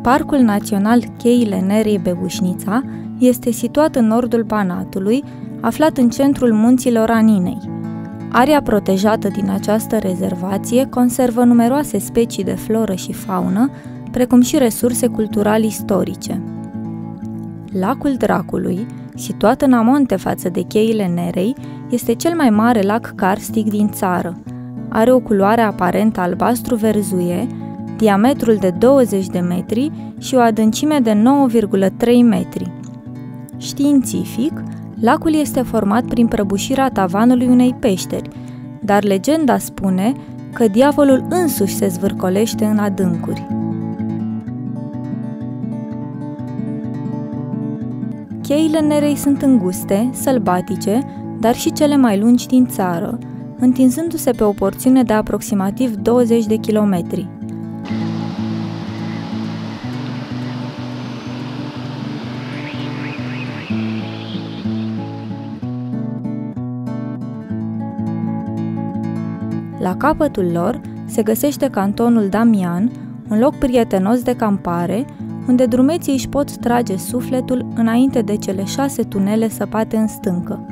Parcul Național Cheile Nerei Bebușnița este situat în nordul Banatului, aflat în centrul munților Aninei. Area protejată din această rezervație conservă numeroase specii de floră și faună, precum și resurse cultural-istorice. Lacul Dracului, situat în amonte față de Cheile Nerei, este cel mai mare lac karstic din țară. Are o culoare aparentă albastru-verzuie, diametrul de 20 de metri și o adâncime de 9,3 metri. Științific, lacul este format prin prăbușirea tavanului unei peșteri, dar legenda spune că diavolul însuși se zvârcolește în adâncuri. Cheile Nerei sunt înguste, sălbatice, dar și cele mai lungi din țară, întinzându-se pe o porțiune de aproximativ 20 de kilometri. La capătul lor se găsește cantonul Damian, un loc prietenos de campare, unde drumeții își pot trage sufletul înainte de cele 6 tunele săpate în stâncă.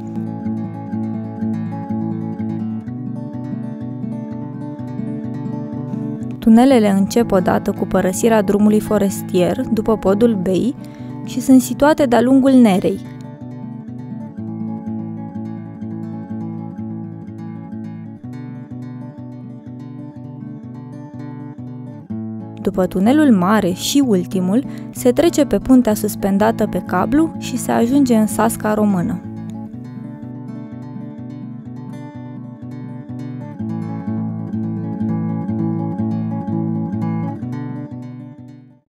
Tunelele încep odată cu părăsirea drumului forestier, după podul Bei, și sunt situate de-a lungul Nerei. După tunelul mare și ultimul, se trece pe puntea suspendată pe cablu și se ajunge în Sasca română.